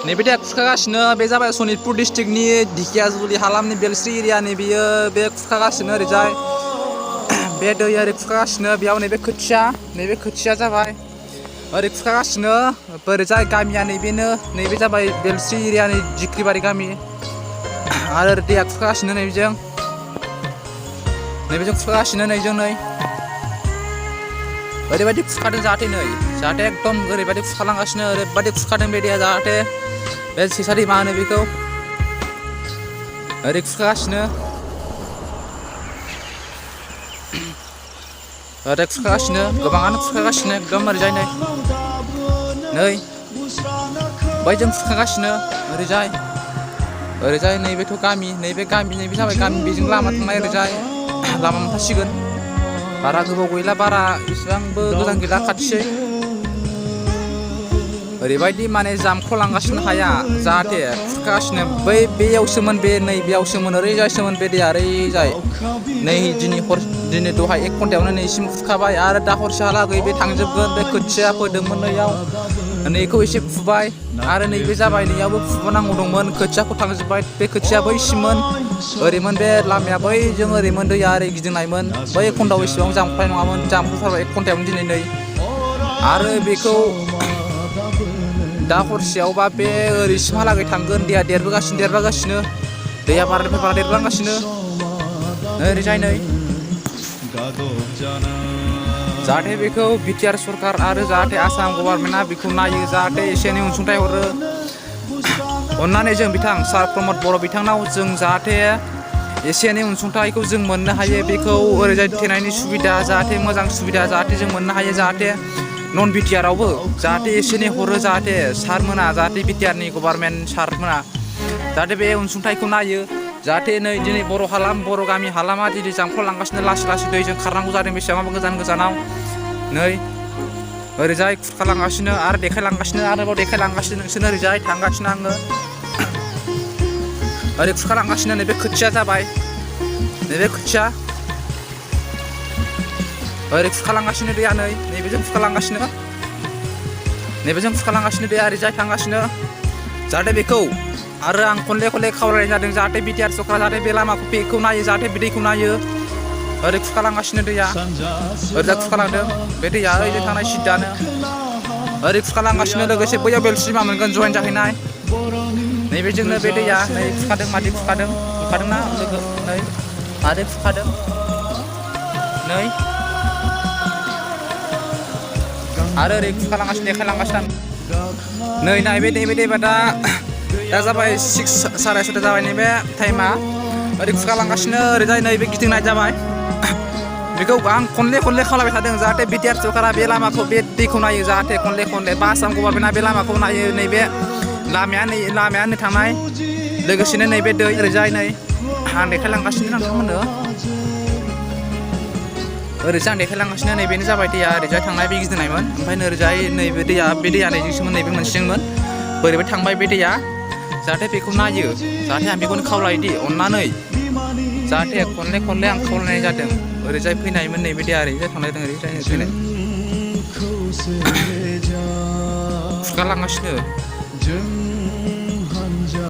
नैबे दैया खुरखागासिनो बे जाबाय सनितपुर डिस्ट्रिक्टनि ढेकियाजुलि हालामनि बेलस्रि एरियानि बेयो बे खुरखागासिनो ओरैजाय बे दैया ओरै खुरखागासिनो बेयाव नैबे खोथिया जाबाय ओरै खुरखागासिनो ओरैजाय गामिया नैबे जाबाय बेलस्रि एरियानि जिख्रिबारि गामि आरो दैया खुरखागासिनो नैबेजों खुरखागासिनो नैजों ओरैबायदि खुरखादों जाहाथे एकदम ओरैबायदि खुरखालांगासिनो ओरैबायदि खुरखादों बे दैया जाहाथे बे सेसारि मा होनो बेखौ ओरै खुरखागासिनो गोबाङानो खुरखागासिनो एकदम ओरैजाय बैजों खुरखागासिनो ओरैजाय नैबेथ' गामि नैबे जाबाय गामि बेजों लामा थांनाय ओरैजाय लामा मोनथासिगोन बारा गोबाव गैला बारा इसेबांबो गोजान गैला खाथिसै ओरैबायदि माने जामख'लांगासिनो हाया जाहाथे खुरखागासिनो बेयावसोमोन नैबेयावसोमोन ओरैजायसोमोन बे दैया ओरैजाय दिनै दहाय 1 घन्टायावनो नैसिम खुरखाबाय आरो दा हरसेहालागै बे थांजोबगोन बे खोथिया फोदोंमोन नैखौ एसे फुबाय आरो नैबे जाबाय नैयावबो फुबावनांगौ दंमोन खोथियाखौ थांजोब्बाय बे खोथिया बैसिममोन ओरैमोन बे लामाया बैजों ओरैमोन दैया ओरै गिदिंनायमोन बै खन्दाव एसेबां जामख'नाय नङामोन जामख'थारबाय 1 घन्टायावनो दिनै आरो बेखौ दा हरसेयावबा बे ओरैसिमहालागै थांगोन दैया देरबोगासिनो दैया बारानिफ्राय बारा देरलांगासिनो ओरैजाय जाहाथे बेखौ बिटिआर सरकार आरो जाहाथे आसाम गभर्नमेन्टआ बेखौ नायो जाहाथे एसे एनै अनसुंथाइ हरो अननानै जों बिथां सार प्रमद बर' बिथांनाव जों जाहाथे एसे एनै अनसुंथाइखौ जों मोननो हायो बेखौ ओरैजाय थेनायनि सुबिदा जाहाथे मोजां सुबिदा जाहाथे जों मोननो हायो जाहाथे नन बिटिआरावबो जाहाथे एसे एनै हरो जाहाथे सारमोना जाहाथे बिटिआरनि गभर्नमेन्ट सारमोना जाहाथे बे अनसुंथाइखौ नायो जाहाथे दिनै बर' गामि हालामा दिनै जामख'लांगासिनो लासै दैजों खारनांगौ जादों बेसेबांबा गोजानाव ओरैजाय खुरखालांगासिनो आरो देखायलांगासिनो आरोबाव देखायलांगासिनो नोंसोरनो ओरैजाय थांगासिनो आङो ओरै खुरखालांगासिनो नैबे खोथिया जाबाय नैबे खोथिया ओरै खुरखालांगासिनो दैया नैबेजों खुरखालांगासिनो दैया ओरैजाय थांगासिनो जाहाथे बेखौ आरो आं खनले खावलायनाय जादों जाहाथे बिटिआर सरकारा जाहाथे बे लामाखौ बेखौ नायो जाहाथे बे दैखौ नायो ओरै खुरखालांगासिनो दैया ओरैजाय खुरखालांदों बे दैया ओरैजाय थांनाय सिदानो ओरै खुरखालांगासिनो लोगोसे बैयाव बेलस्रिमा मोनगोन जयेन जाहैनाय नैबेजोंनो बे दैया खुरखादों खुरखादोंना लोगो मादै खुरखादों आरो ओरै खुरखालांगासिनो देखायलांगासिनो नैबे दैबा दा जाबाय 6 साराय 6 जाबाय नैबे टाइमा ओरै खुरखालांगासिनो ओरैजाय नैबे गिदिंनाय जाबाय बेखौ आं खनले खावलायबाय थादों जाहाथे बिटिआर सरकारा बे लामाखौ बे दैखौ नायो जाहाथे खनले बा आसाम गभर्नमेन्टआ बे लामाखौ नायो नैबे लामाया थांनाय लोगोसेनो नैबे दै ओरैजाय आं देखायलांगासिनो नोंथांमोननो ओरैजाय आं देखायलांगासिनो नैबेनो जाबाय दैया ओरैजाय थांनाय बे गिदिंनायमोन ओमफ्राय ओरैजाय नैबे दैया नैजोंसोमोन नैबे मोनसेजोंमोन बोरैबा थांबाय बे दैया जाहाथे बेखौ नायो जाहाथे आं बेखौनो खावलायोदि अननानै जाहाथे खनले आं खावलायनाय जादों ओरैजाय फैनायमोन नैबे दैया ओरैजाय थांनायदों ओरैजाय फैनाय खुरखालांगासिनो